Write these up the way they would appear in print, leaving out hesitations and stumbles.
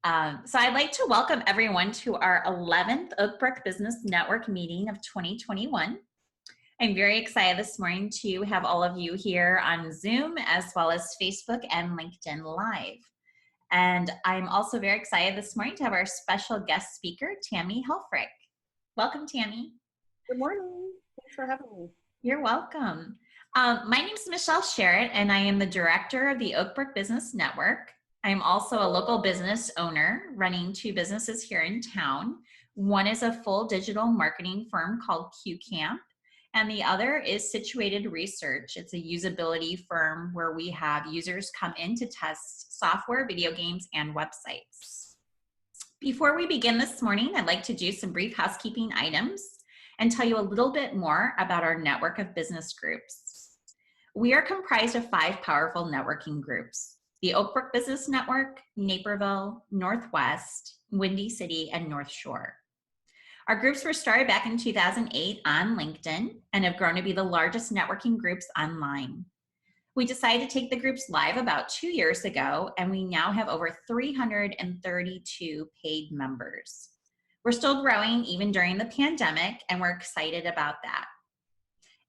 So I'd like to welcome everyone to our 11th Oak Brook Business Network meeting of 2021. I'm very excited this morning to have all of you here on Zoom as well as Facebook and LinkedIn Live. And I'm also very excited this morning to have our special guest speaker, Tammy Helfrich. Welcome, Tammy. Good morning. Thanks for having me. You're welcome. My name is Michelle Sherritt, and I am the director of the Oak Brook Business Network. I'm also a local business owner running two businesses here in town. One is a full digital marketing firm called QCamp, and the other is Situated Research. It's a usability firm where we have users come in to test software, video games, and websites. Before we begin this morning, I'd like to do some brief housekeeping items and tell you a little bit more about our network of business groups. We are comprised of 5 powerful networking groups: the Oak Brook Business Network, Naperville, Northwest, Windy City, and North Shore. Our groups were started back in 2008 on LinkedIn and have grown to be the largest networking groups online. We decided to take the groups live about 2 years ago, and we now have over 332 paid members. We're still growing even during the pandemic, and we're excited about that.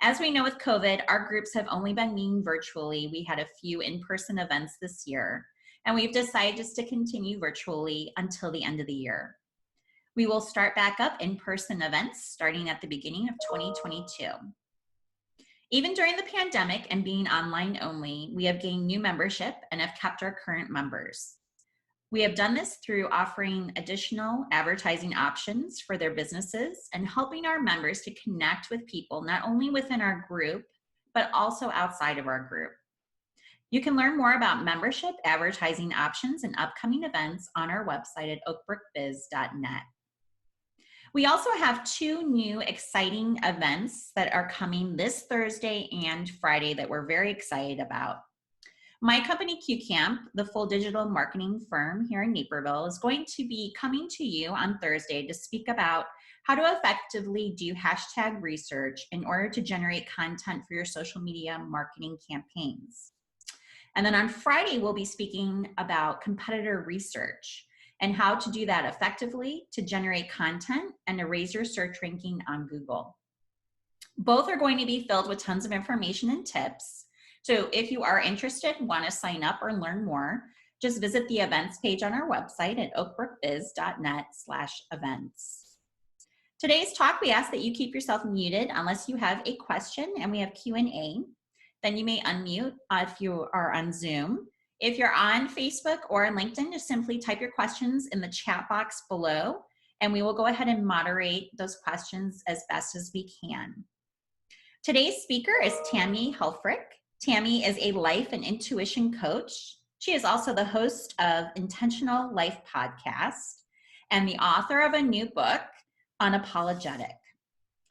As we know with COVID, our groups have only been meeting virtually. We had a few in-person events this year, and we've decided just to continue virtually until the end of the year. We will start back up in-person events starting at the beginning of 2022. Even during the pandemic and being online only, we have gained new membership and have kept our current members. We have done this through offering additional advertising options for their businesses and helping our members to connect with people not only within our group, but also outside of our group. You can learn more about membership, advertising options, and upcoming events on our website at oakbrookbiz.net. We also have 2 new exciting events that are coming this Thursday and Friday that we're very excited about. My company, QCamp, the full digital marketing firm here in Naperville, is going to be coming to you on Thursday to speak about how to effectively do hashtag research in order to generate content for your social media marketing campaigns. And then on Friday, we'll be speaking about competitor research and how to do that effectively to generate content and to raise your search ranking on Google. Both are going to be filled with tons of information and tips. So if you are interested and want to sign up or learn more, just visit the events page on our website at oakbrookbiz.net/events. Today's talk, we ask that you keep yourself muted unless you have a question, and we have Q&A. Then you may unmute if you are on Zoom. If you're on Facebook or on LinkedIn, just simply type your questions in the chat box below, and we will go ahead and moderate those questions as best as we can. Today's speaker is Tammy Helfrich. Tammy is a life and intuition coach. She is also the host of Intentional Life Podcast and the author of a new book, Unapologetic.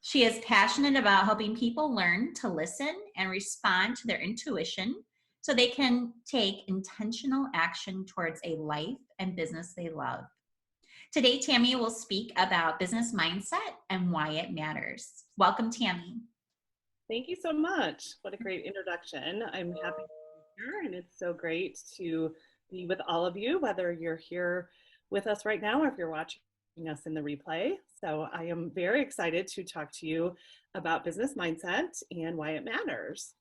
She is passionate about helping people learn to listen and respond to their intuition so they can take intentional action towards a life and business they love. Today, Tammy will speak about business mindset and why it matters. Welcome, Tammy. Thank you so much. What a great introduction. I'm happy to be here, and it's so great to be with all of you, whether you're here with us right now or if you're watching us in the replay. So I am very excited to talk to you about business mindset and why it matters.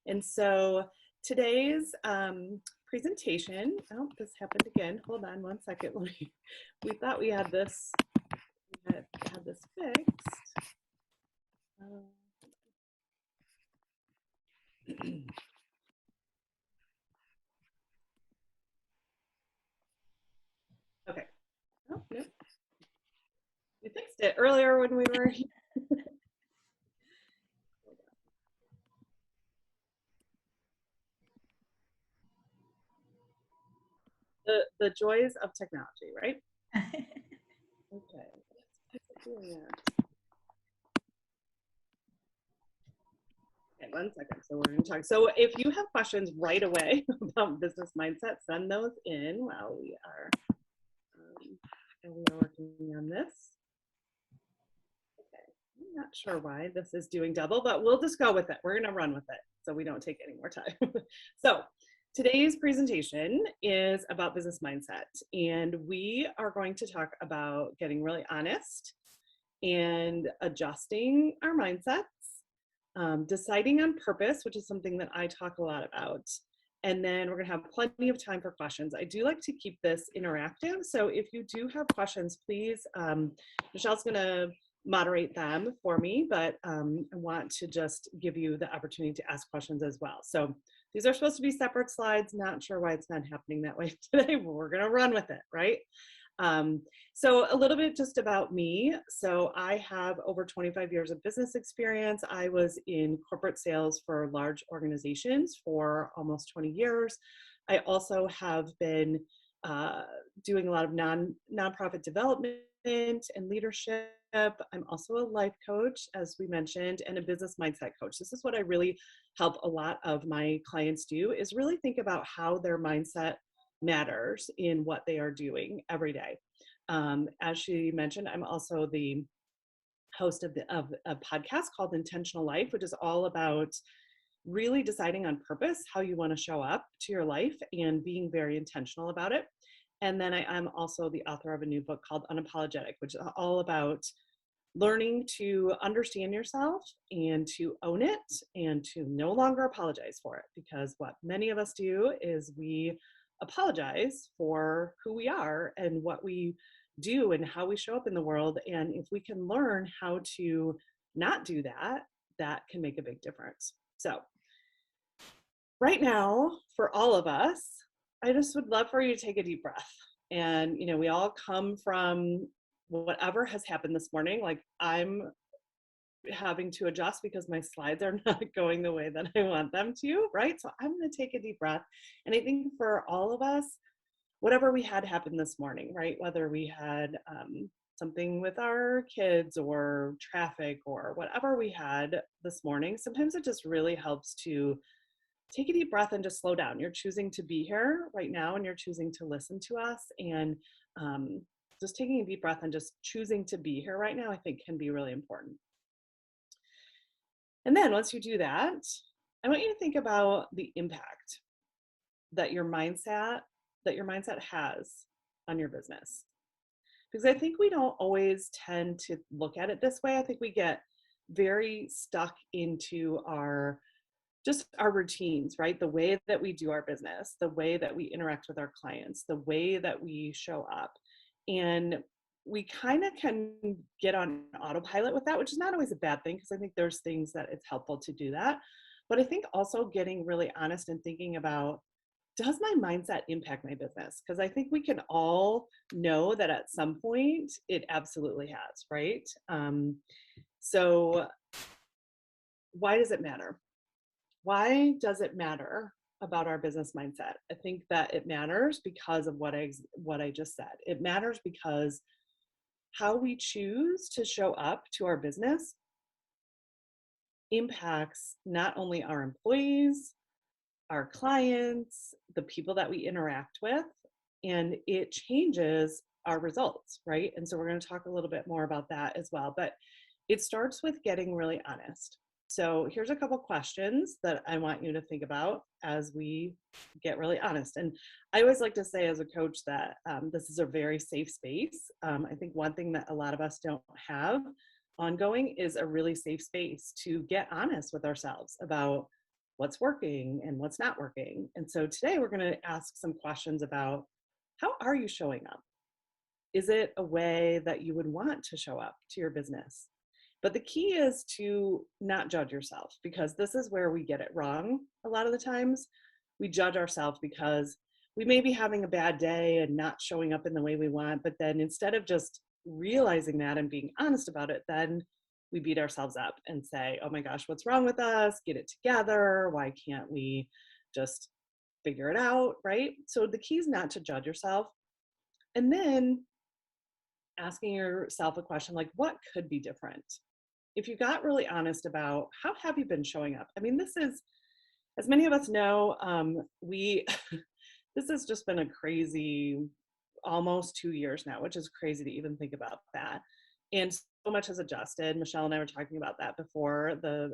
And so today's presentation, oh, this happened again. Hold on one second. We thought we had this, had this fixed. Okay. Oh, no. We fixed it earlier when we were here. The joys of technology, right? Okay. Okay, one second. So we're going to talk. So if you have questions right away about business mindset, send those in while we are working on this. Okay. I'm not sure why this is doing double, but we'll just go with it. We're going to run with it so we don't take any more time. So Today's presentation is about business mindset, and we are going to talk about getting really honest and adjusting our mindsets, deciding on purpose, which is something that I talk a lot about. And then we're going to have plenty of time for questions. I do like to keep this interactive. So if you do have questions, please, Michelle's going to moderate them for me, but I want to just give you the opportunity to ask questions as well. So these are supposed to be separate slides. Not sure why it's not happening that way today, but we're going to run with it, right? So a little bit just about me. So I have over 25 years of business experience. I was in corporate sales for large organizations for almost 20 years. I also have been doing a lot of nonprofit development and leadership. I'm also a life coach, as we mentioned, and a business mindset coach. This is what I really help a lot of my clients do, is really think about how their mindset matters in what they are doing every day. As she mentioned, I'm also the host of a podcast called Intentional Life, which is all about really deciding on purpose how you want to show up to your life and being very intentional about it. And then I'm also the author of a new book called Unapologetic, which is all about learning to understand yourself and to own it and to no longer apologize for it. Because what many of us do is we apologize for who we are and what we do and how we show up in the world. And if we can learn how to not do that, that can make a big difference. So right now, for all of us, I just would love for you to take a deep breath. And, we all come from whatever has happened this morning. Like, I'm having to adjust because my slides are not going the way that I want them to, right? So I'm going to take a deep breath. And I think for all of us, whatever we had happen this morning, right? Whether we had something with our kids or traffic or whatever we had this morning, sometimes it just really helps to take a deep breath and just slow down. You're choosing to be here right now and you're choosing to listen to us. And just taking a deep breath and just choosing to be here right now, I think can be really important. And then once you do that, I want you to think about the impact that your mindset has on your business. Because I think we don't always tend to look at it this way. I think we get very stuck into our routines, right? The way that we do our business, the way that we interact with our clients, the way that we show up. And we kind of can get on autopilot with that, which is not always a bad thing, because I think there's things that it's helpful to do that. But I think also getting really honest and thinking about, does my mindset impact my business? Because I think we can all know that at some point it absolutely has, right? So why does it matter? Why does it matter about our business mindset? I think that it matters because of what I just said. It matters because how we choose to show up to our business impacts not only our employees, our clients, the people that we interact with, and it changes our results, right? And so we're going to talk a little bit more about that as well. But it starts with getting really honest. So here's a couple questions that I want you to think about as we get really honest. And I always like to say as a coach that this is a very safe space. I think one thing that a lot of us don't have ongoing is a really safe space to get honest with ourselves about what's working and what's not working. And so today we're going to ask some questions about, how are you showing up? Is it a way that you would want to show up to your business? But the key is to not judge yourself, because this is where we get it wrong. A lot of the times we judge ourselves because we may be having a bad day and not showing up in the way we want. But then instead of just realizing that and being honest about it, then we beat ourselves up and say, oh my gosh, what's wrong with us? Get it together. Why can't we just figure it out, right? So the key is not to judge yourself. And then asking yourself a question like, what could be different? If you got really honest about, how have you been showing up? I mean, this is, as many of us know, this has just been a crazy almost 2 years now, which is crazy to even think about that. And so much has adjusted. Michelle and I were talking about that before the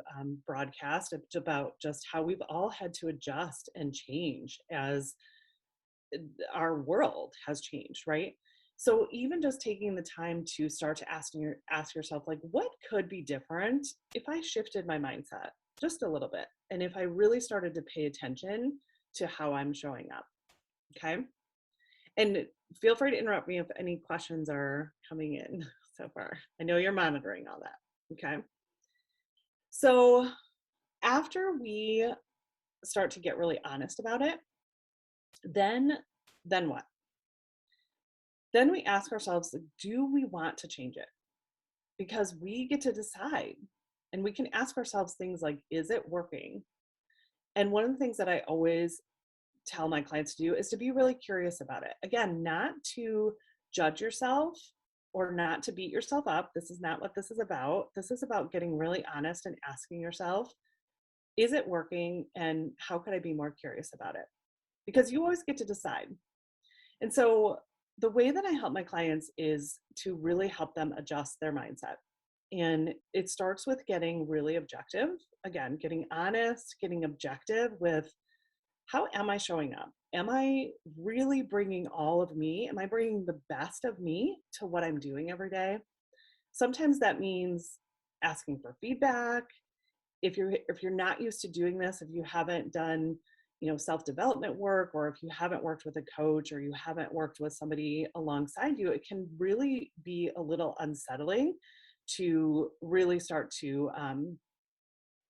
broadcast, about just how we've all had to adjust and change as our world has changed, right? So even just taking the time to start to ask yourself, like, what could be different if I shifted my mindset just a little bit, and if I really started to pay attention to how I'm showing up. Okay. And feel free to interrupt me if any questions are coming in so far. I know you're monitoring all that. Okay. So after we start to get really honest about it, then what? Then we ask ourselves, do we want to change it? Because we get to decide. And we can ask ourselves things like, is it working? And one of the things that I always tell my clients to do is to be really curious about it. Again, not to judge yourself or not to beat yourself up. This is not what this is about. This is about getting really honest and asking yourself, is it working? And how could I be more curious about it? Because you always get to decide. And so the way that I help my clients is to really help them adjust their mindset. And it starts with getting really objective. Again, getting honest, getting objective with, how am I showing up? Am I really bringing all of me? Am I bringing the best of me to what I'm doing every day? Sometimes that means asking for feedback. If you're not used to doing this, if you haven't done, self-development work, or if you haven't worked with a coach, or you haven't worked with somebody alongside you, it can really be a little unsettling to really start to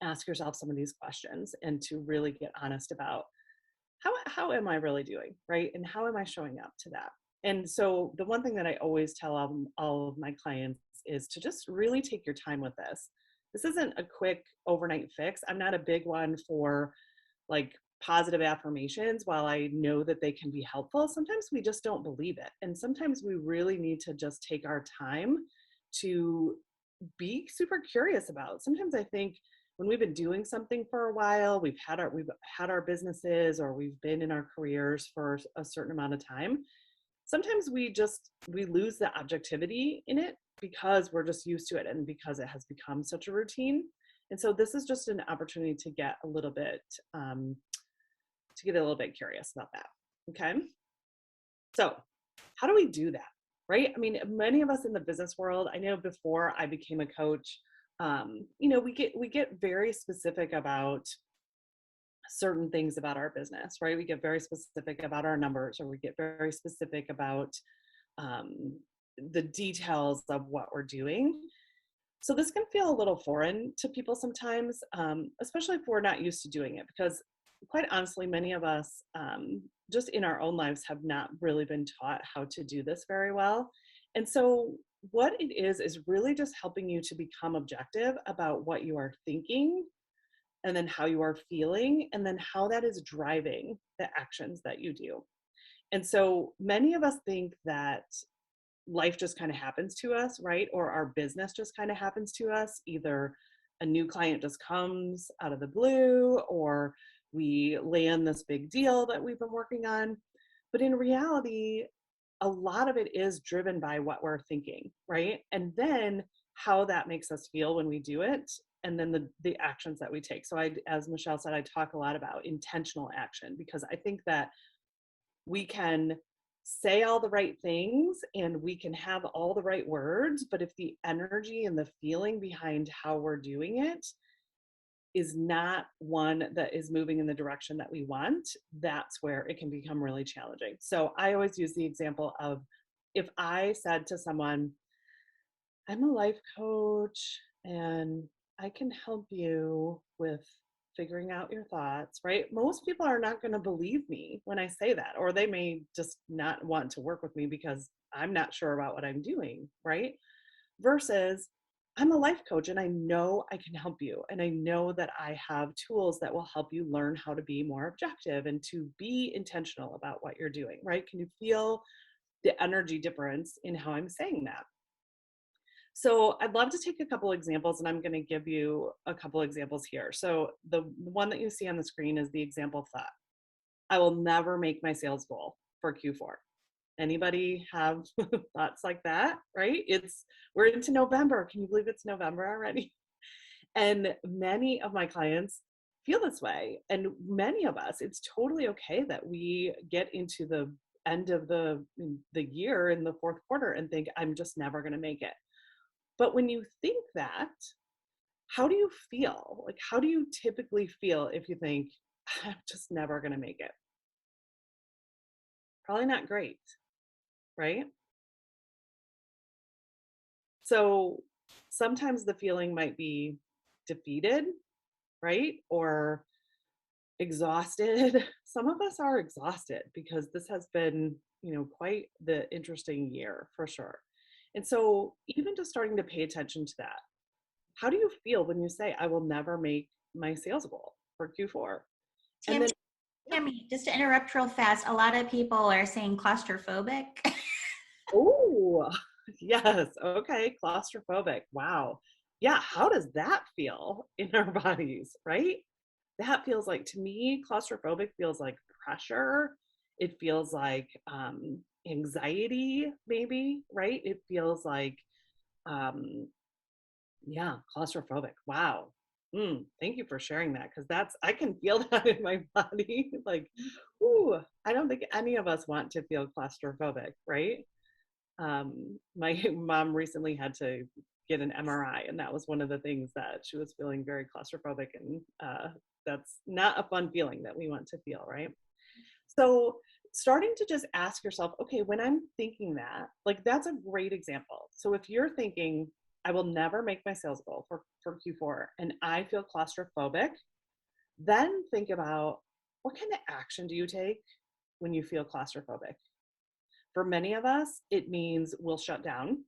ask yourself some of these questions, and to really get honest about, how am I really doing, right? And how am I showing up to that? And so the one thing that I always tell all of my clients is to just really take your time with this. This isn't a quick overnight fix. I'm not a big one for like positive affirmations. While I know that they can be helpful, sometimes we just don't believe it. And sometimes we really need to just take our time to be super curious about. Sometimes I think when we've been doing something for a while, we've had our businesses, or we've been in our careers for a certain amount of time, sometimes we lose the objectivity in it because we're just used to it, and because it has become such a routine. And so this is just an opportunity to get a little bit curious about that. Okay. So how do we do that? Right? I mean, many of us in the business world, I know before I became a coach, we get very specific about certain things about our business, right? We get very specific about our numbers, or we get very specific about um, the details of what we're doing. So this can feel a little foreign to people sometimes, especially if we're not used to doing it, because quite honestly, many of us just in our own lives have not really been taught how to do this very well. And so what it is really just helping you to become objective about what you are thinking, and then how you are feeling, and then how that is driving the actions that you do. And so many of us think that life just kind of happens to us, right? Or our business just kind of happens to us. Either a new client just comes out of the blue, or we land this big deal that we've been working on. But in reality, a lot of it is driven by what we're thinking, right? And then how that makes us feel when we do it, and then the actions that we take. So as Michelle said, I talk a lot about intentional action, because I think that we can say all the right things and we can have all the right words, but if the energy and the feeling behind how we're doing it is not one that is moving in the direction that we want, that's where it can become really challenging. So I always use the example of, if I said to someone, I'm a life coach and I can help you with figuring out your thoughts, right? Most people are not going to believe me when I say that, or they may just not want to work with me because I'm not sure about what I'm doing, right? Versus, I'm a life coach and I know I can help you. And I know that I have tools that will help you learn how to be more objective and to be intentional about what you're doing, right? Can you feel the energy difference in how I'm saying that? So I'd love to take a couple examples, and I'm going to give you a couple examples here. So the one that you see on the screen is the example thought. I will never make my sales goal for Q4. Anybody have thoughts like that, right? We're into November. Can you believe it's November already? And many of my clients feel this way. And many of us, it's totally okay that we get into the end of the year in the fourth quarter and think, I'm just never going to make it. But when you think that, how do you feel? Like, how do you typically feel if you think, I'm just never going to make it? Probably not great, right? So sometimes the feeling might be defeated, right? Or exhausted. Some of us are exhausted because this has been, quite the interesting year for sure. And so even just starting to pay attention to that, how do you feel when you say, I will never make my sales goal for Q4? And Tammy, then, Tammy, just to interrupt real fast, a lot of people are saying claustrophobic. oh, yes, okay, claustrophobic. Wow. Yeah, how does that feel in our bodies, right? That feels like, to me, claustrophobic feels like pressure. It feels like anxiety, maybe, right? It feels like, um, yeah, claustrophobic. Wow. Thank you for sharing that, because I can feel that in my body. Like, ooh, I don't think any of us want to feel claustrophobic, right? My mom recently had to get an MRI, and that was one of the things that she was feeling very claustrophobic, and that's not a fun feeling that we want to feel, right? So starting to just ask yourself, okay, when I'm thinking that, like, that's a great example. So if you're thinking, I will never make my sales goal for Q4 and I feel claustrophobic, then think about, what kind of action do you take when you feel claustrophobic? For many of us, it means we'll shut down,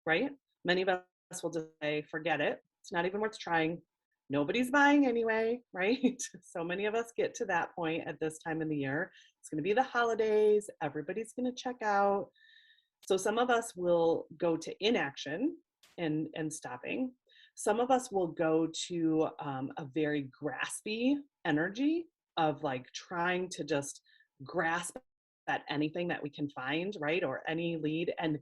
right? Many of us will just say, forget it. It's not even worth trying. Nobody's buying anyway, right? So many of us get to that point at this time of the year. It's going to be the holidays. Everybody's going to check out. So some of us will go to inaction and stopping. Some of us will go to a very graspy energy of like trying to just grasp at anything that we can find, right? Or any lead. And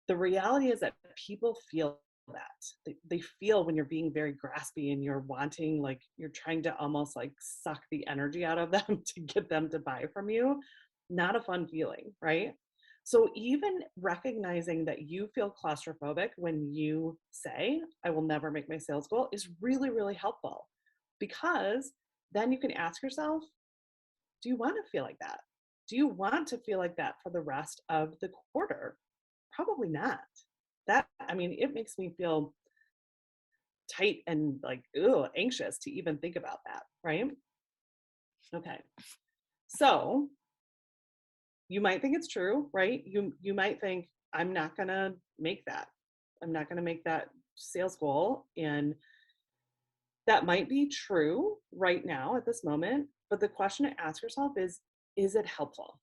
the reality is that people feel that. They feel when you're being very graspy and you're wanting, like, you're trying to almost like suck the energy out of them to get them to buy from you. Not a fun feeling, right? So even recognizing that you feel claustrophobic when you say, I will never make my sales goal, is really, really helpful, because then you can ask yourself, do you want to feel like that? Do you want to feel like that for the rest of the quarter? Probably not. It makes me feel tight and like, anxious to even think about that, right? Okay. So you might think it's true, right? You might think, I'm not gonna make that. I'm not gonna make that sales goal. And that might be true right now at this moment. But the question to ask yourself is it helpful?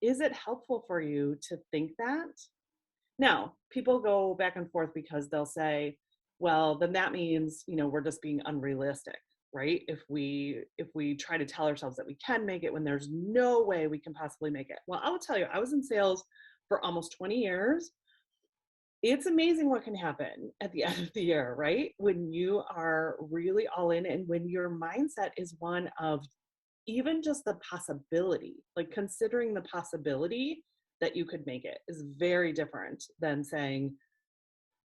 Is it helpful for you to think that? Now, people go back and forth because they'll say, well, then that means, we're just being unrealistic, right? If we try to tell ourselves that we can make it when there's no way we can possibly make it. Well, I will tell you, I was in sales for almost 20 years. It's amazing what can happen at the end of the year, right? When you are really all in and when your mindset is one of even just the possibility, like considering the possibility that you could make it, is very different than saying,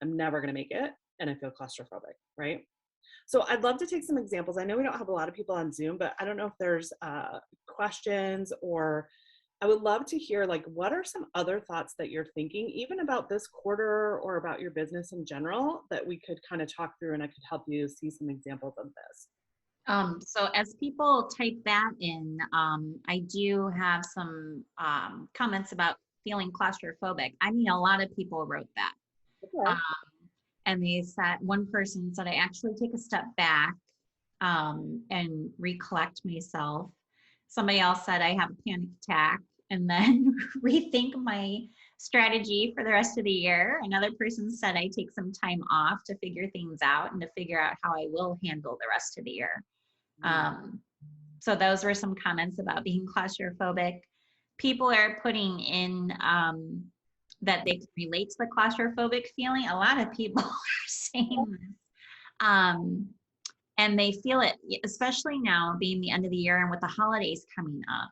I'm never going to make it and I feel claustrophobic, right? So I'd love to take some examples. I know we don't have a lot of people on Zoom, but I don't know if there's questions, or I would love to hear, like, what are some other thoughts that you're thinking, even about this quarter or about your business in general, that we could kind of talk through and I could help you see some examples of this. So as people type that in, I do have some comments about feeling claustrophobic. I mean, a lot of people wrote that. Okay. Um, and they said, one person said, I actually take a step back and recollect myself. Somebody else said, I have a panic attack and then rethink my strategy for the rest of the year. Another person said, I take some time off to figure things out and to figure out how I will handle the rest of the year. So those were some comments about being claustrophobic. people are putting in that they can relate to the claustrophobic feeling. A lot of people are saying this. And they feel it, especially now being the end of the year and with the holidays coming up.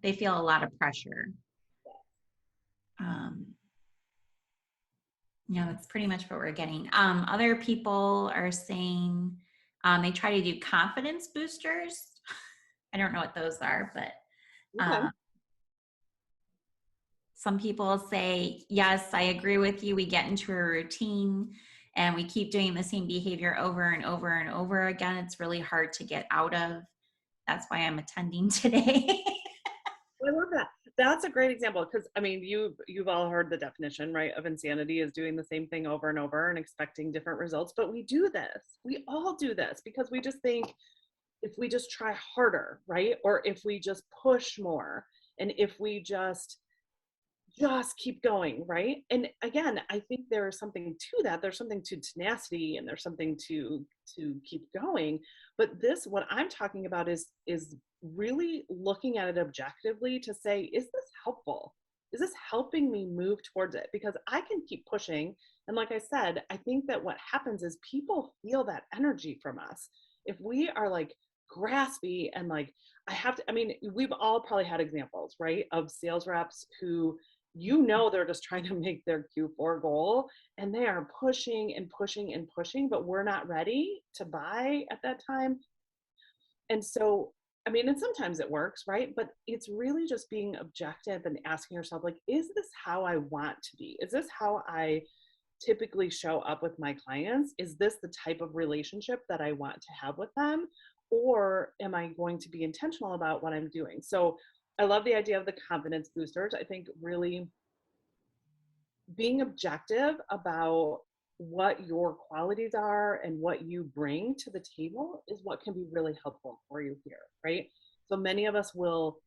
They feel a lot of pressure. That's pretty much what we're getting. Other people are saying they try to do confidence boosters. I don't know what those are, but some people say, yes, I agree with you. We get into a routine and we keep doing the same behavior over and over and over again. It's really hard to get out of. That's why I'm attending today. I love that. That's a great example because I mean, you've all heard the definition, right, of insanity is doing the same thing over and over and expecting different results. But we do this. We all do this because we just think if we just try harder, right, or if we just push more, and if we just keep going, right? And again, I think there's something to that. There's something to tenacity, and there's something to keep going. But this, what I'm talking about, is really looking at it objectively to say, is this helpful? Is this helping me move towards it? Because I can keep pushing. And like I said, I think that what happens is people feel that energy from us. If we are like graspy and like, I mean, we've all probably had examples, right, of sales reps who, they're just trying to make their Q4 goal and they are pushing and pushing and pushing, but we're not ready to buy at that time. And so, I mean, and sometimes it works, right? But it's really just being objective and asking yourself, like, is this how I want to be? Is this how I typically show up with my clients? Is this the type of relationship that I want to have with them? Or am I going to be intentional about what I'm doing? So I love the idea of the confidence boosters. I think really being objective about what your qualities are and what you bring to the table is what can be really helpful for you here, right? So many of us will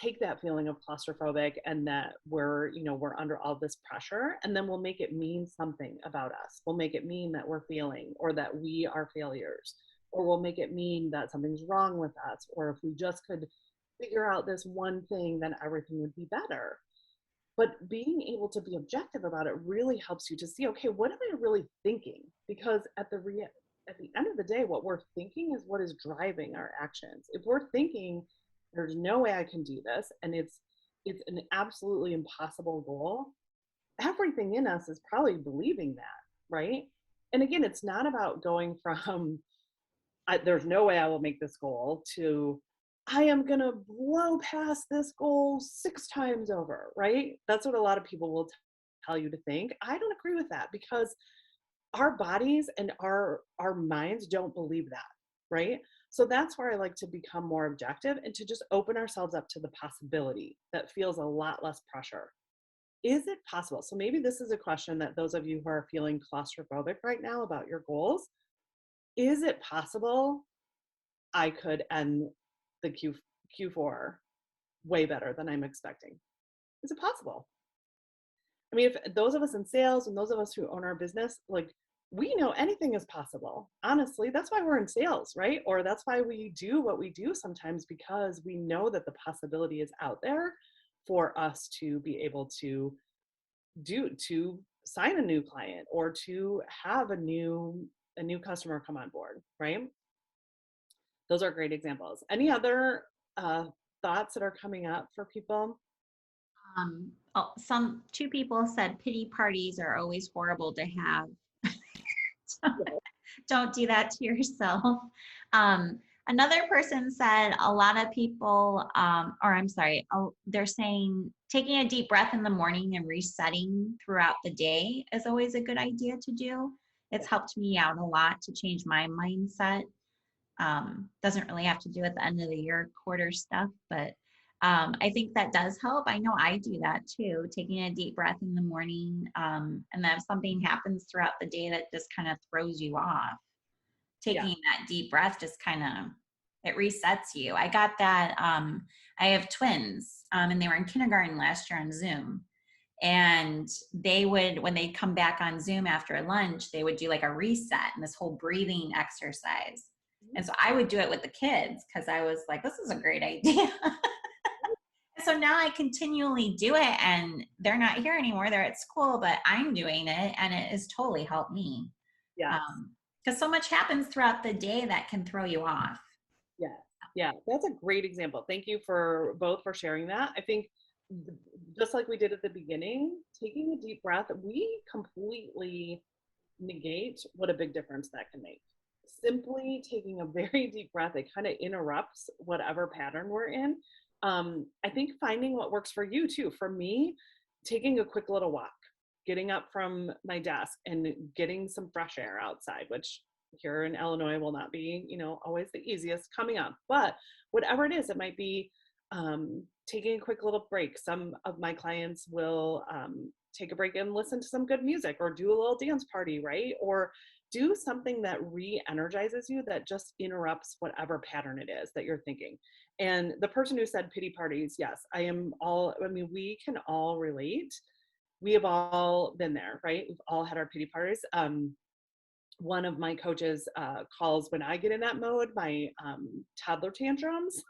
take that feeling of claustrophobic and that we're under all this pressure, and then we'll make it mean something about us. We'll make it mean that we're failing or that we are failures, or we'll make it mean that something's wrong with us, or if we just could figure out this one thing, then everything would be better. But being able to be objective about it really helps you to see, okay, what am I really thinking? Because at the end of the day, what we're thinking is what is driving our actions. If we're thinking, there's no way I can do this, and it's an absolutely impossible goal, everything in us is probably believing that, right? And again, it's not about going from, there's no way I will make this goal, to I am going to blow past this goal 6 times over, right? That's what a lot of people will tell you to think. I don't agree with that because our bodies and our minds don't believe that, right? So that's where I like to become more objective and to just open ourselves up to the possibility that feels a lot less pressure. Is it possible? So maybe this is a question that those of you who are feeling claustrophobic right now about your goals, is it possible I could end the Q4 way better than I'm expecting? Is it possible? I mean, if those of us in sales and those of us who own our business, like, we know anything is possible. Honestly, that's why we're in sales, right? Or that's why we do what we do sometimes, because we know that the possibility is out there for us to be able to sign a new client or to have a new customer come on board, right? Those are great examples. Any other thoughts that are coming up for people? Two people said pity parties are always horrible to have. Don't do that to yourself. Another person said a lot of people, they're saying taking a deep breath in the morning and resetting throughout the day is always a good idea to do. It's helped me out a lot to change my mindset. Doesn't really have to do at the end of the year quarter stuff, but I think that does help. I know I do that too, taking a deep breath in the morning. And then if something happens throughout the day that just kind of throws you off, taking that deep breath just kind of, it resets you. I got that. I have twins and they were in kindergarten last year on Zoom. And they would, when they come back on Zoom after lunch, they would do like a reset and this whole breathing exercise. And so I would do it with the kids because I was like, this is a great idea. So now I continually do it, and they're not here anymore. They're at school, but I'm doing it, and it has totally helped me. Yes. Because so much happens throughout the day that can throw you off. Yeah. Yeah. That's a great example. Thank you for both for sharing that. I think just like we did at the beginning, taking a deep breath, we completely negate what a big difference that can make. Simply taking a very deep breath, it kind of interrupts whatever pattern we're in. I think finding what works for you too. For me, taking a quick little walk, getting up from my desk and getting some fresh air outside, which here in Illinois will not be, always the easiest coming up. But whatever it is, it might be taking a quick little break. Some of my clients will take a break and listen to some good music or do a little dance party, right? Or do something that re-energizes you, that just interrupts whatever pattern it is that you're thinking. And the person who said pity parties, yes, I mean, we can all relate. We have all been there, right? We've all had our pity parties. One of my coaches calls, when I get in that mode, my toddler tantrums,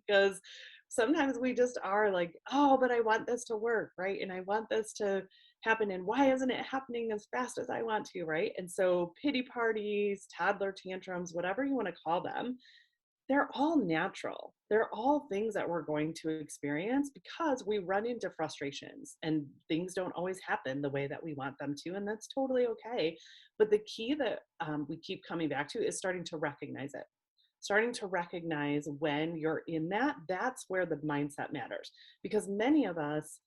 because sometimes we just are like, oh, but I want this to work, right? And I want this to happen. And why isn't it happening as fast as I want to, right? And so pity parties, toddler tantrums, whatever you want to call them, they're all natural. They're all things that we're going to experience because we run into frustrations and things don't always happen the way that we want them to. And that's totally okay. But the key that we keep coming back to is starting to recognize it. Starting to recognize when you're in that, that's where the mindset matters. Because many of us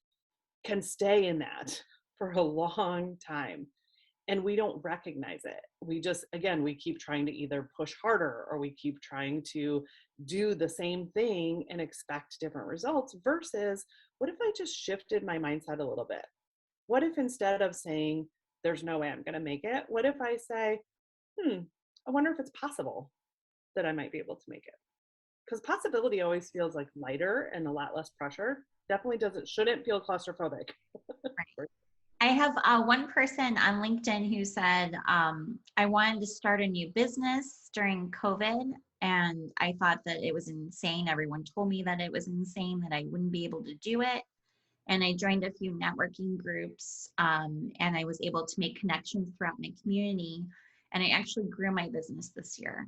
can stay in that for a long time and we don't recognize it. We just, again, we keep trying to either push harder or we keep trying to do the same thing and expect different results, versus what if I just shifted my mindset a little bit? What if instead of saying there's no way I'm going to make it, what if I say, I wonder if it's possible that I might be able to make it? Because possibility always feels like lighter and a lot less pressure. Definitely shouldn't feel claustrophobic. Right. I have one person on LinkedIn who said, I wanted to start a new business during COVID, and I thought that it was insane. Everyone told me that it was insane, that I wouldn't be able to do it. And I joined a few networking groups, and I was able to make connections throughout my community. And I actually grew my business this year.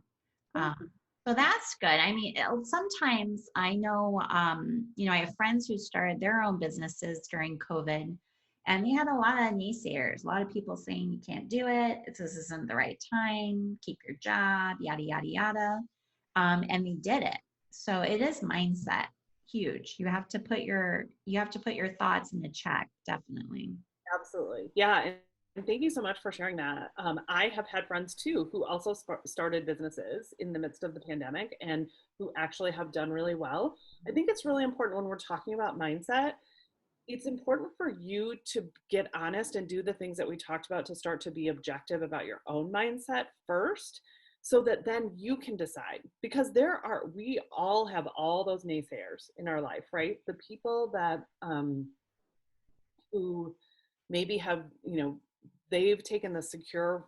So that's good. I mean, sometimes I know, I have friends who started their own businesses during COVID, and they had a lot of naysayers, a lot of people saying you can't do it, this isn't the right time, keep your job, yada, yada, yada. And they did it. So it is mindset, huge. You have to put your thoughts into check, definitely. Absolutely. Yeah. And thank you so much for sharing that. I have had friends too who also started businesses in the midst of the pandemic and who actually have done really well. I think it's really important when we're talking about mindset. It's important for you to get honest and do the things that we talked about to start to be objective about your own mindset first, so that then you can decide. Because we all have all those naysayers in our life, right? The people that who maybe have, they've taken the secure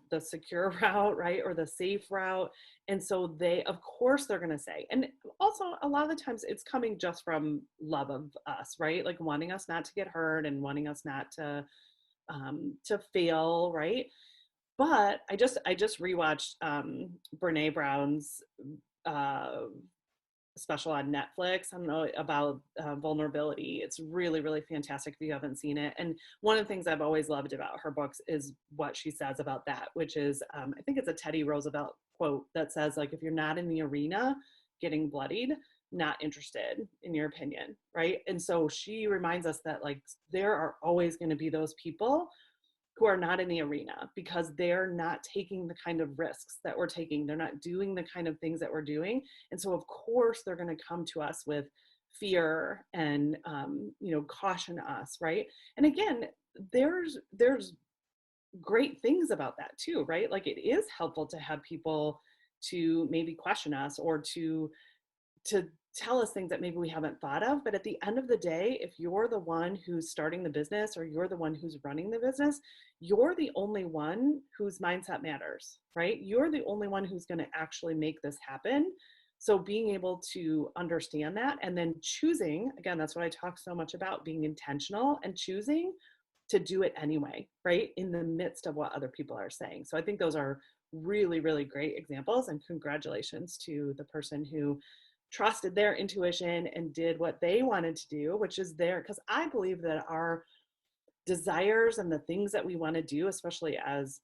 route, right, or the safe route, and so of course they're going to say. And also a lot of the times it's coming just from love of us, right, like wanting us not to get hurt and wanting us not to fail, right? But I just rewatched Brene Brown's uh special on Netflix. I don't know about vulnerability. It's really, really fantastic if you haven't seen it. And one of the things I've always loved about her books is what she says about that, which is, I think it's a Teddy Roosevelt quote that says, like, if you're not in the arena getting bloodied, not interested in your opinion, right? And so she reminds us that, like, there are always going to be those people who are not in the arena because they're not taking the kind of risks that we're taking. They're not doing the kind of things that we're doing. And so of course they're going to come to us with fear and, caution us, right? And again, there's great things about that too, right? Like, it is helpful to have people to maybe question us or to to tell us things that maybe we haven't thought of. But at the end of the day, if you're the one who's starting the business or you're the one who's running the business, you're the only one whose mindset matters, right? You're the only one who's going to actually make this happen. So being able to understand that and then choosing, again, that's what I talk so much about, being intentional and choosing to do it anyway, right? In the midst of what other people are saying. So I think those are really, really great examples, and congratulations to the person who trusted their intuition and did what they wanted to do, which is there. Because I believe that our desires and the things that we want to do, especially as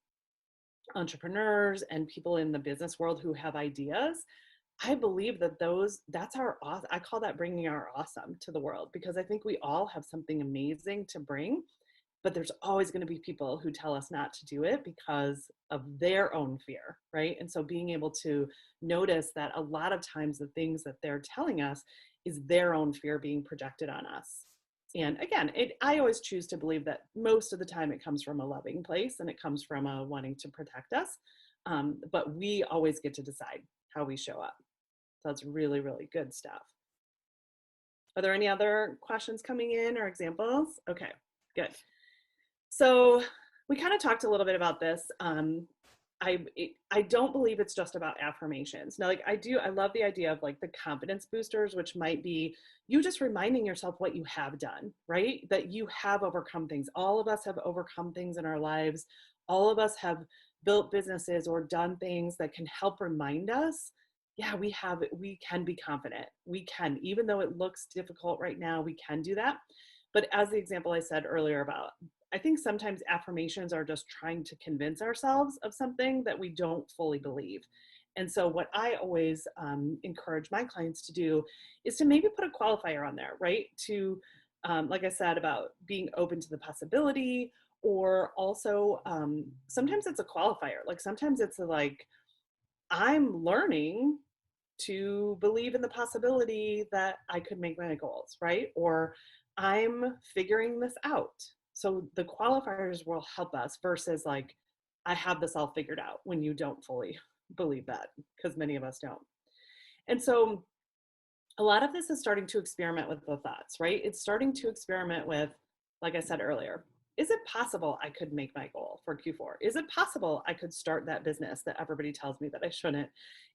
entrepreneurs and people in the business world who have ideas, I believe that that's our, I call that bringing our awesome to the world, because I think we all have something amazing to bring, but there's always going to be people who tell us not to do it because of their own fear, right? And so being able to notice that a lot of times the things that they're telling us is their own fear being projected on us. And again, I always choose to believe that most of the time it comes from a loving place and it comes from a wanting to protect us. But we always get to decide how we show up. So that's really, really good stuff. Are there any other questions coming in or examples? Okay, good. So we kind of talked a little bit about this. I don't believe it's just about affirmations. Now, like I love the idea of like the confidence boosters, which might be you just reminding yourself what you have done, right? That you have overcome things. All of us have overcome things in our lives. All of us have built businesses or done things that can help remind us, yeah, we can be confident. We can, even though it looks difficult right now, we can do that. But as the example I said earlier about, I think sometimes affirmations are just trying to convince ourselves of something that we don't fully believe. And so what I always encourage my clients to do is to maybe put a qualifier on there, right? To, like I said, about being open to the possibility, or also sometimes it's a qualifier. Like sometimes it's like, I'm learning to believe in the possibility that I could make my goals, right? Or I'm figuring this out. So the qualifiers will help us versus like, I have this all figured out, when you don't fully believe that, because many of us don't. And so a lot of this is starting to experiment with the thoughts, right? It's starting to experiment with, like I said earlier, is it possible I could make my goal for Q4? Is it possible I could start that business that everybody tells me that I shouldn't?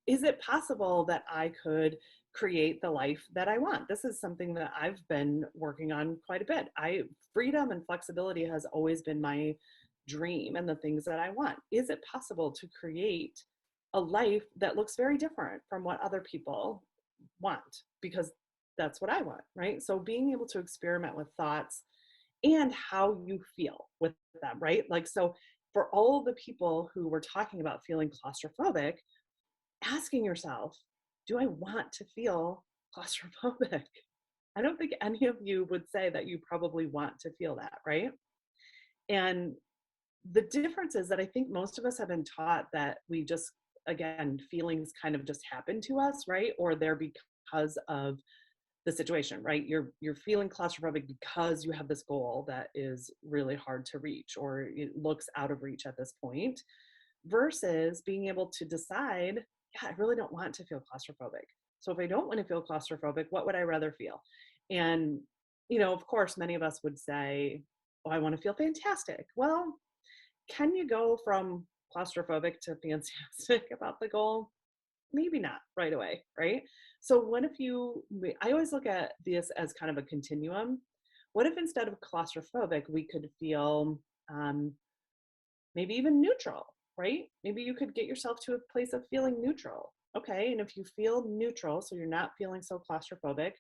Is it possible that I could create the life that I want? This is something that I've been working on quite a bit. Freedom and flexibility has always been my dream and the things that I want. Is it possible to create a life that looks very different from what other people want? Because that's what I want, right? So being able to experiment with thoughts and how you feel with them, right? Like, so for all the people who were talking about feeling claustrophobic, asking yourself, do I want to feel claustrophobic? I don't think any of you would say that you probably want to feel that, right? And the difference is that I think most of us have been taught that we just, again, feelings kind of just happen to us, right? Or they're because of the situation, right? You're feeling claustrophobic because you have this goal that is really hard to reach, or it looks out of reach at this point, versus being able to decide, yeah, I really don't want to feel claustrophobic. So if I don't want to feel claustrophobic, what would I rather feel? And, of course, many of us would say, oh, I want to feel fantastic. Well, can you go from claustrophobic to fantastic about the goal? Maybe not right away, right? So what if I always look at this as kind of a continuum. What if instead of claustrophobic, we could feel maybe even neutral, right? Maybe you could get yourself to a place of feeling neutral. Okay, and if you feel neutral, so you're not feeling so claustrophobic,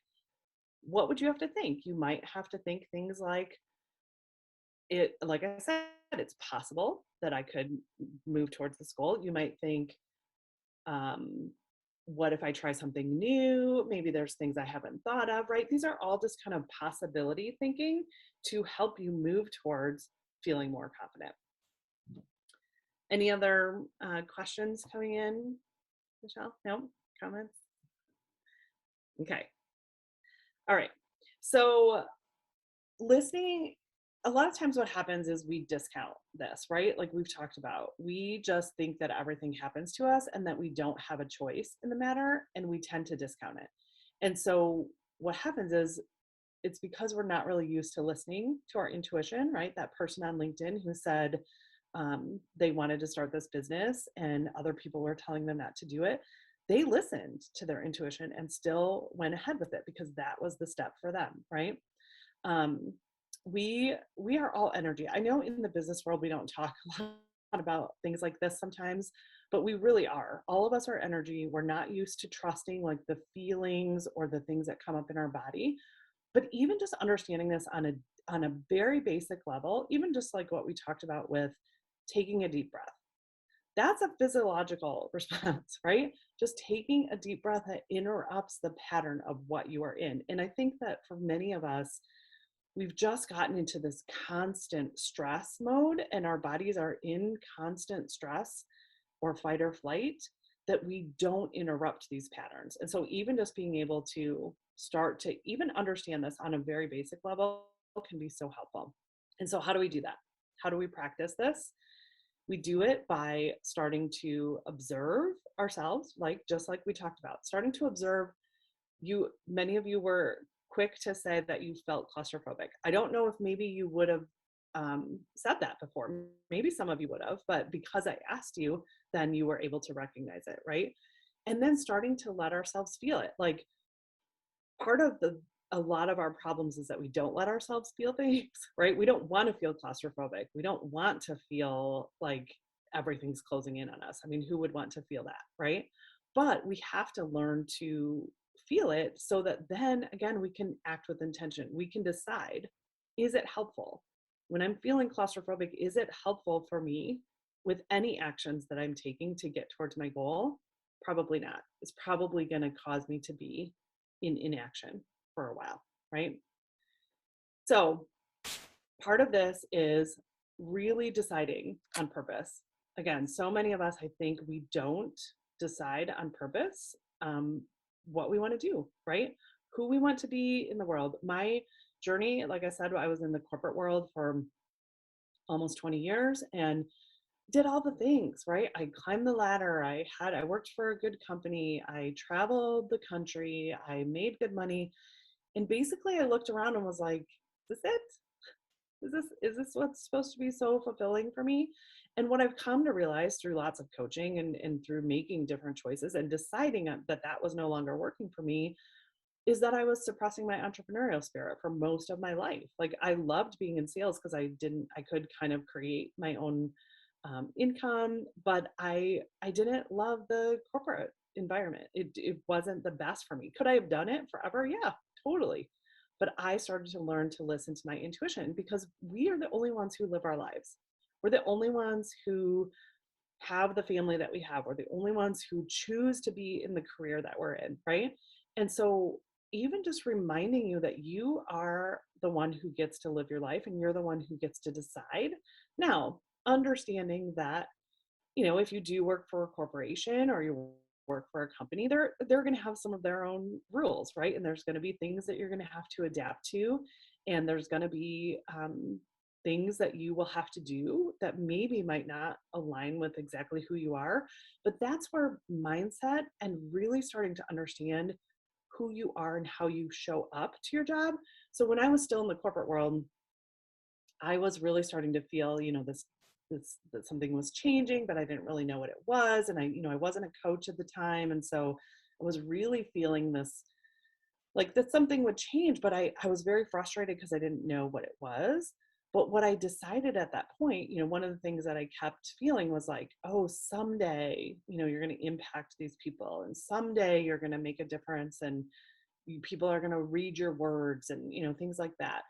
what would you have to think? You might have to think things like, like I said, it's possible that I could move towards this goal. You might think, what if I try something new? Maybe there's things I haven't thought of, right? These are all just kind of possibility thinking to help you move towards feeling more confident. Any other questions coming in, Michelle? No comments? Okay. All right. So listening, a lot of times what happens is we discount this, right? Like we've talked about, we just think that everything happens to us and that we don't have a choice in the matter, and we tend to discount it. And so what happens is it's because we're not really used to listening to our intuition, right? That person on LinkedIn who said they wanted to start this business and other people were telling them not to do it. They listened to their intuition and still went ahead with it because that was the step for them, right? Um, we are all energy. I know in the business world we don't talk a lot about things like this sometimes, but we really are. All of us are energy. We're not used to trusting like the feelings or the things that come up in our body. But even just understanding this on a very basic level, even just like what we talked about with taking a deep breath, that's a physiological response, right? Just taking a deep breath that interrupts the pattern of what you are in. And I think that for many of us, we've just gotten into this constant stress mode and our bodies are in constant stress or fight or flight, that we don't interrupt these patterns. And so even just being able to start to even understand this on a very basic level can be so helpful. And so how do we do that? How do we practice this? We do it by starting to observe ourselves, like just like we talked about, starting to observe. Many of you were quick to say that you felt claustrophobic. I don't know if maybe you would have said that before. Maybe some of you would have, but because I asked you, then you were able to recognize it, right? And then starting to let ourselves feel it. Like part of a lot of our problems is that we don't let ourselves feel things, right? We don't want to feel claustrophobic. We don't want to feel like everything's closing in on us. I mean, who would want to feel that, right? But we have to learn to feel it so that then again we can act with intention. We can decide, is it helpful? When I'm feeling claustrophobic, is it helpful for me with any actions that I'm taking to get towards my goal? Probably not. It's probably going to cause me to be in inaction for a while, right? So part of this is really deciding on purpose. Again, so many of us, I think we don't decide on purpose what we want to do, right? Who we want to be in the world. My journey, like I said, I was in the corporate world for almost 20 years and did all the things, right? I climbed the ladder. I worked for a good company. I traveled the country. I made good money. And basically I looked around and was like, is this it? Is this what's supposed to be so fulfilling for me? And what I've come to realize through lots of coaching and through making different choices and deciding that that was no longer working for me is that I was suppressing my entrepreneurial spirit for most of my life. Like I loved being in sales because I could kind of create my own income, but I didn't love the corporate environment. It wasn't the best for me. Could I have done it forever? Yeah, totally. But I started to learn to listen to my intuition because we are the only ones who live our lives. We're the only ones who have the family that we have. We're the only ones who choose to be in the career that we're in, right? And so even just reminding you that you are the one who gets to live your life and you're the one who gets to decide. Now, understanding that, if you do work for a corporation or you work for a company, they're going to have some of their own rules, right? And there's going to be things that you're going to have to adapt to, and there's going to be things that you will have to do that maybe might not align with exactly who you are. But that's where mindset and really starting to understand who you are and how you show up to your job. So when I was still in the corporate world, I was really starting to feel, this that something was changing, but I didn't really know what it was. And I wasn't a coach at the time. And so I was really feeling this like that something would change, but I was very frustrated because I didn't know what it was. But what I decided at that point, one of the things that I kept feeling was like, oh, someday, you're going to impact these people and someday you're going to make a difference and people are going to read your words and, things like that.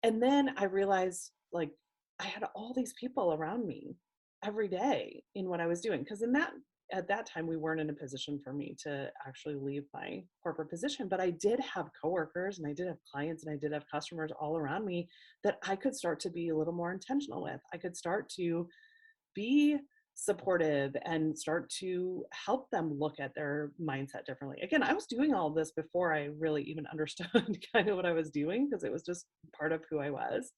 And then I realized like I had all these people around me every day in what I was doing. Because at that time we weren't in a position for me to actually leave my corporate position. But I did have coworkers and I did have clients and I did have customers all around me that I could start to be a little more intentional with. I could start to be supportive and start to help them look at their mindset differently. Again, I was doing all of this before I really even understood kind of what I was doing because it was just part of who I was.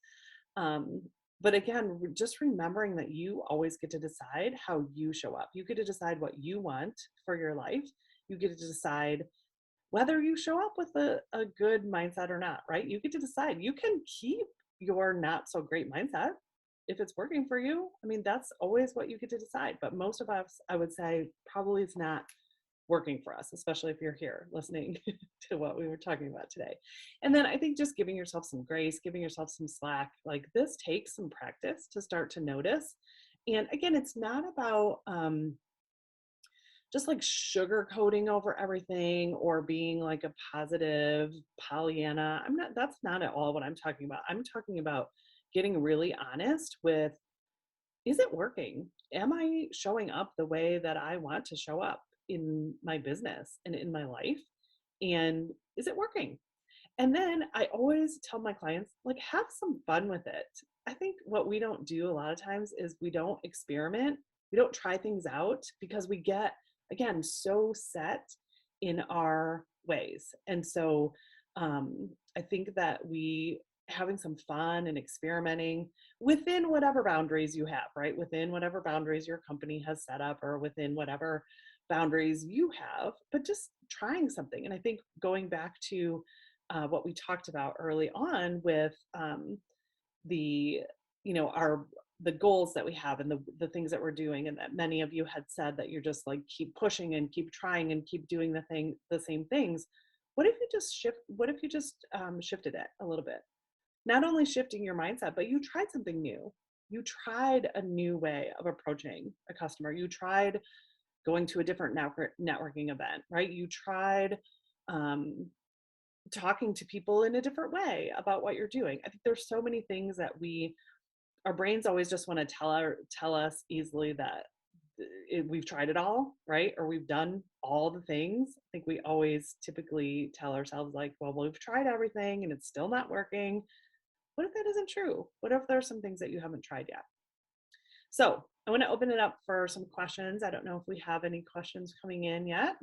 Um, but again, just remembering that you always get to decide how you show up. You get to decide what you want for your life. You get to decide whether you show up with a good mindset or not, right? You get to decide. You can keep your not so great mindset if it's working for you. I mean, that's always what you get to decide. But most of us, I would say, probably it's not working for us, especially if you're here listening to what we were talking about today. And then I think just giving yourself some grace, giving yourself some slack, like this takes some practice to start to notice. And again, it's not about just like sugarcoating over everything or being like a positive Pollyanna. That's not at all what I'm talking about. I'm talking about getting really honest with, is it working? Am I showing up the way that I want to show up in my business and in my life? And is it working? And then I always tell my clients, like, have some fun with it. I think what we don't do a lot of times is we don't experiment, we don't try things out because we get, again, so set in our ways. And so I think that we having some fun and experimenting within whatever boundaries you have, right? Within whatever boundaries your company has set up or within whatever boundaries you have, but just trying something. And I think going back to what we talked about early on with the, our the goals that we have and the things that we're doing, and that many of you had said that you're just like keep pushing and keep trying and keep doing the same things. What if you just shifted it a little bit? Not only shifting your mindset, but you tried something new. You tried a new way of approaching a customer. You tried going to a different networking event, right? You tried um, talking to people in a different way about what you're doing. I think there's so many things that our brains always just want to tell us easily that we've tried it all, right? Or we've done all the things. I think we always typically tell ourselves like, well, we've tried everything and it's still not working. What if that isn't true? What if there's some things that you haven't tried yet? So I want to open it up for some questions. I don't know if we have any questions coming in yet.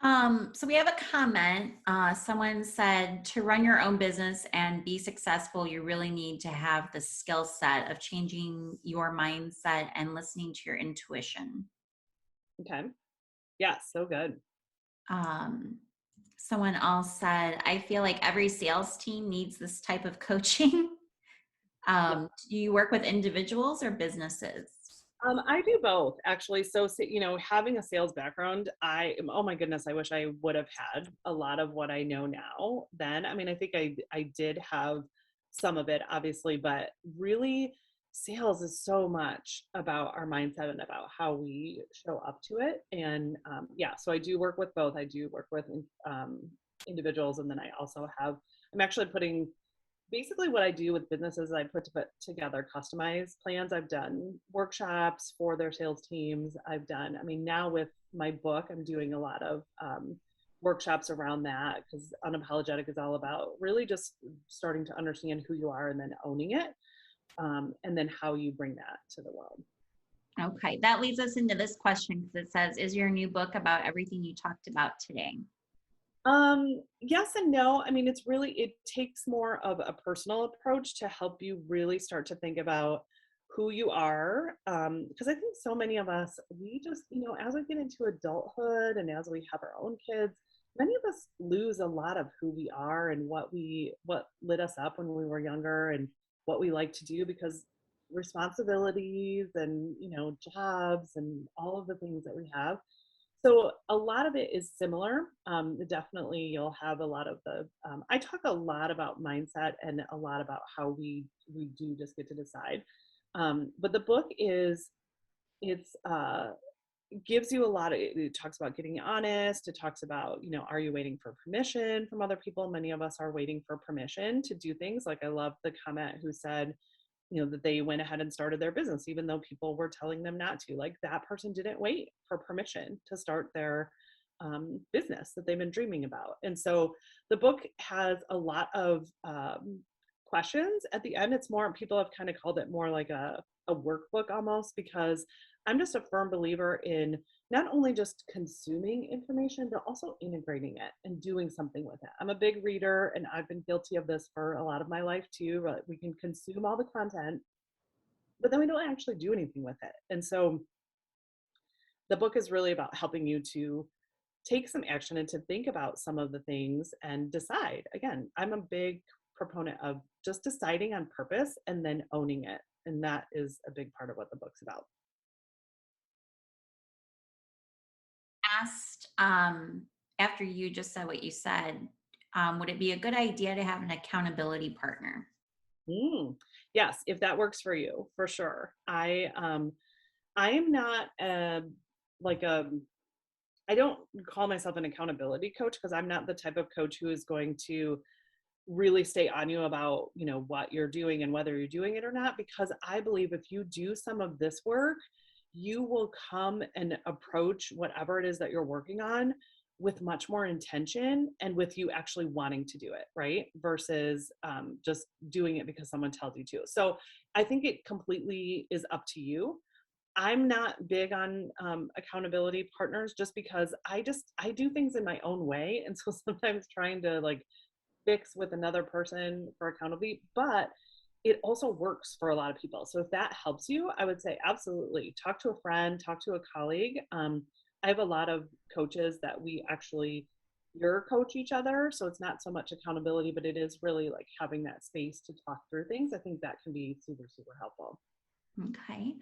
So we have a comment. Someone said to run your own business and be successful, you really need to have the skill set of changing your mindset and listening to your intuition. Okay. Yeah, so good. Um, Someone else said, I feel like every sales team needs this type of coaching. Yeah. Do you work with individuals or businesses? I do both actually. So, having a sales background, oh my goodness, I wish I would have had a lot of what I know now then. I mean, I think I did have some of it obviously, but really sales is so much about our mindset and about how we show up to it. And yeah, so I do work with both. I do work with individuals, and then I'm actually putting basically what I do with businesses is I put together customized plans. I've done workshops for their sales teams. I mean, now with my book, I'm doing a lot of workshops around that because Unapologetic is all about really just starting to understand who you are and then owning it. And then how you bring that to the world. Okay, that leads us into this question because it says, is your new book about everything you talked about today? Yes and no. I mean, it takes more of a personal approach to help you really start to think about who you are. Because I think so many of us, we just, as we get into adulthood and as we have our own kids, many of us lose a lot of who we are and what lit us up when we were younger and what we like to do because responsibilities and, jobs and all of the things that we have. So a lot of it is similar. Definitely, you'll have a lot of I talk a lot about mindset and a lot about how we do just get to decide. But the book it's gives you a lot of. It talks about getting honest. It talks about are you waiting for permission from other people? Many of us are waiting for permission to do things. Like I love the comment who said, that they went ahead and started their business, even though people were telling them not to. Like that person didn't wait for permission to start their business that they've been dreaming about. And so the book has a lot of questions at the end. It's more, people have kind of called it more like a workbook almost, because I'm just a firm believer in not only just consuming information, but also integrating it and doing something with it. I'm a big reader and I've been guilty of this for a lot of my life too. We can consume all the content, but then we don't actually do anything with it. And so the book is really about helping you to take some action and to think about some of the things and decide. Again, I'm a big proponent of just deciding on purpose and then owning it. And that is a big part of what the book's about. Asked, after you just said what you said, would it be a good idea to have an accountability partner? Mm, yes, if that works for you, for sure. I am not like a I don't call myself an accountability coach because I'm not the type of coach who is going to really stay on you about, what you're doing and whether you're doing it or not, because I believe if you do some of this work, you will come and approach whatever it is that you're working on with much more intention and with you actually wanting to do it, right? Versus just doing it because someone tells you to. So I think it completely is up to you. I'm not big on accountability partners just because I do things in my own way, and so sometimes trying to like fix with another person for accountability, but it also works for a lot of people. So if that helps you, I would say absolutely talk to a friend, talk to a colleague. I have a lot of coaches that we actually peer coach each other. So it's not so much accountability, but it is really like having that space to talk through things. I think that can be super, super helpful. Okay.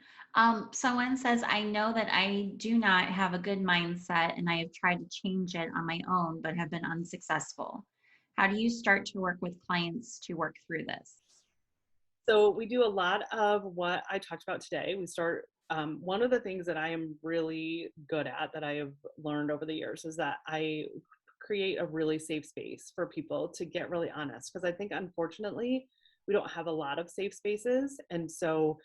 Someone says, I know that I do not have a good mindset and I have tried to change it on my own, but have been unsuccessful. How do you start to work with clients to work through this? So we do a lot of what I talked about today. We start, one of the things that I am really good at that I have learned over the years is that I create a really safe space for people to get really honest. Because I think, unfortunately, we don't have a lot of safe spaces. And so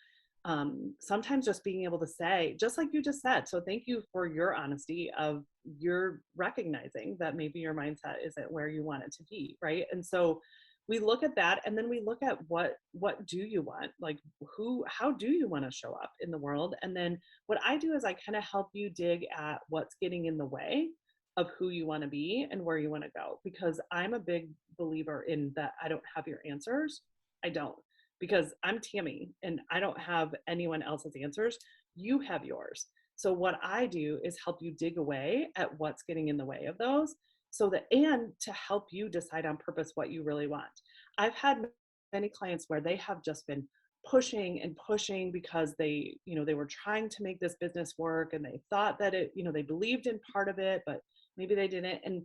sometimes just being able to say, just like you just said, so thank you for your honesty of your recognizing that maybe your mindset isn't where you want it to be, right? And so we look at that and then we look at what do you want, like how do you want to show up in the world, and then what I do is I kind of help you dig at what's getting in the way of who you want to be and where you want to go, because I'm a big believer in that. I don't have your answers. I don't, because I'm Tammy and I don't have anyone else's answers. You have yours. So what I do is help you dig away at what's getting in the way of those, so that, and to help you decide on purpose what you really want. I've had many clients where they have just been pushing and pushing because they were trying to make this business work and they thought that they believed in part of it, but maybe they didn't. And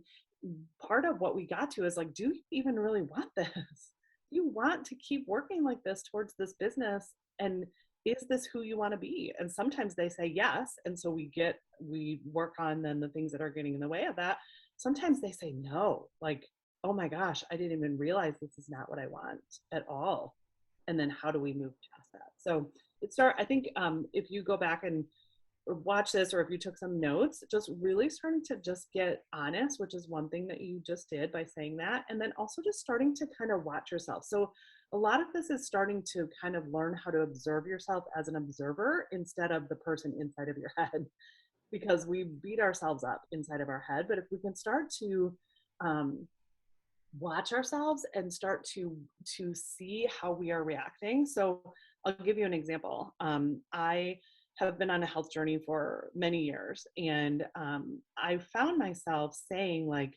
part of what we got to is like, do you even really want this? Do you want to keep working like this towards this business? And is this who you want to be? And sometimes they say yes. And so we work on then the things that are getting in the way of that. Sometimes they say no, like, oh my gosh, I didn't even realize this is not what I want at all. And then how do we move past that? So I think if you go back and watch this, or if you took some notes, just really starting to just get honest, which is one thing that you just did by saying that. And then also just starting to kind of watch yourself. So a lot of this is starting to kind of learn how to observe yourself as an observer instead of the person inside of your head, because we beat ourselves up inside of our head. But if we can start to um, watch ourselves and start to see how we are reacting. So I'll give you an example. I have been on a health journey for many years, and I found myself saying like,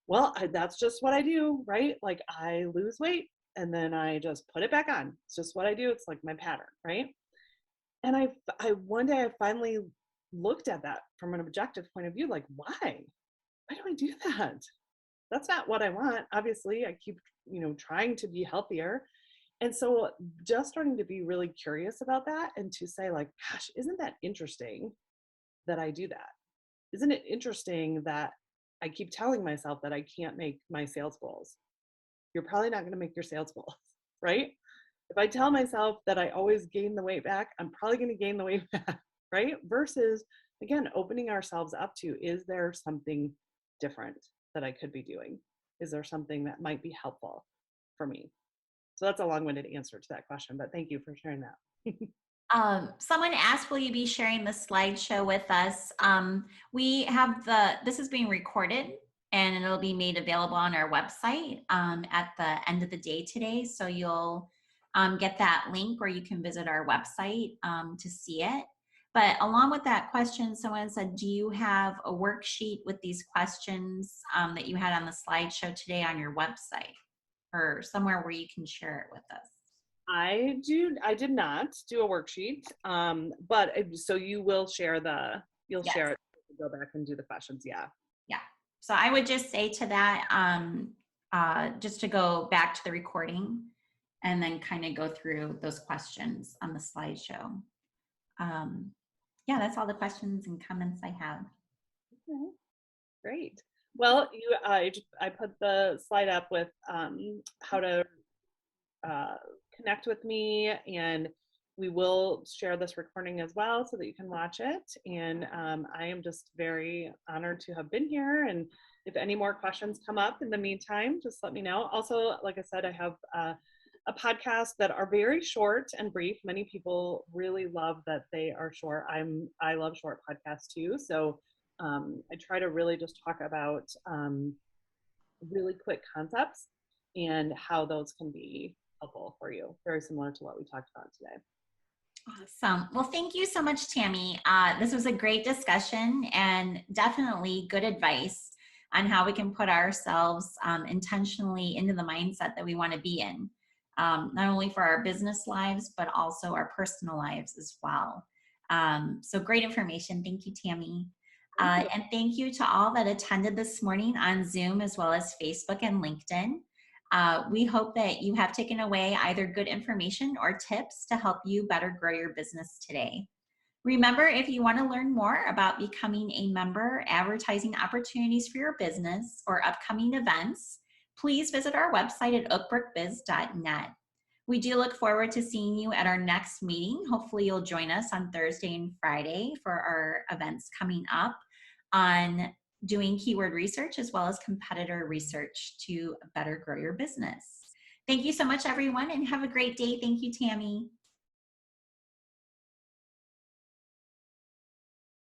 well, that's just what I do, right? Like I lose weight and then I just put it back on. It's just what I do. It's like my pattern, right? And I one day I finally looked at that from an objective point of view, like, why do I do that? That's not what I want. Obviously, I keep, trying to be healthier. And so just starting to be really curious about that and to say like, gosh, isn't that interesting that I do that? Isn't it interesting that I keep telling myself that I can't make my sales goals? You're probably not going to make your sales goals, right? If I tell myself that I always gain the weight back, I'm probably going to gain the weight back, right? Versus, again, opening ourselves up to, is there something different that I could be doing? Is there something that might be helpful for me? So that's a long-winded answer to that question, but thank you for sharing that. Someone asked, will you be sharing the slideshow with us? We have this is being recorded and it'll be made available on our website at the end of the day today. So you'll get that link, or you can visit our website to see it. But along with that question, someone said, do you have a worksheet with these questions that you had on the slideshow today on your website or somewhere where you can share it with us? I did not do a worksheet, but so you will share you'll Yes. share it, go back and do the questions. Yeah. Yeah. So I would just say to that, just to go back to the recording and then kind of go through those questions on the slideshow. Yeah, that's all the questions and comments I have. Okay. Great. Well, I put the slide up with how to connect with me, and we will share this recording as well so that you can watch it. And I am just very honored to have been here. And if any more questions come up in the meantime, just let me know. Also, like I said, I have a podcast that are very short and brief. Many people really love that they are short. I love short podcasts too. So I try to really just talk about really quick concepts and how those can be helpful for you. Very similar to what we talked about today. Awesome. Well, thank you so much, Tammy. This was a great discussion and definitely good advice on how we can put ourselves intentionally into the mindset that we want to be in, not only for our business lives, but also our personal lives as well. So great information. Thank you, Tammy. And thank you to all that attended this morning on Zoom as well as Facebook and LinkedIn. We hope that you have taken away either good information or tips to help you better grow your business today. Remember, if you want to learn more about becoming a member, advertising opportunities for your business, or upcoming events, please visit our website at oakbrookbiz.net. We do look forward to seeing you at our next meeting. Hopefully you'll join us on Thursday and Friday for our events coming up on doing keyword research as well as competitor research to better grow your business. Thank you so much, everyone, and have a great day. Thank you, Tammy.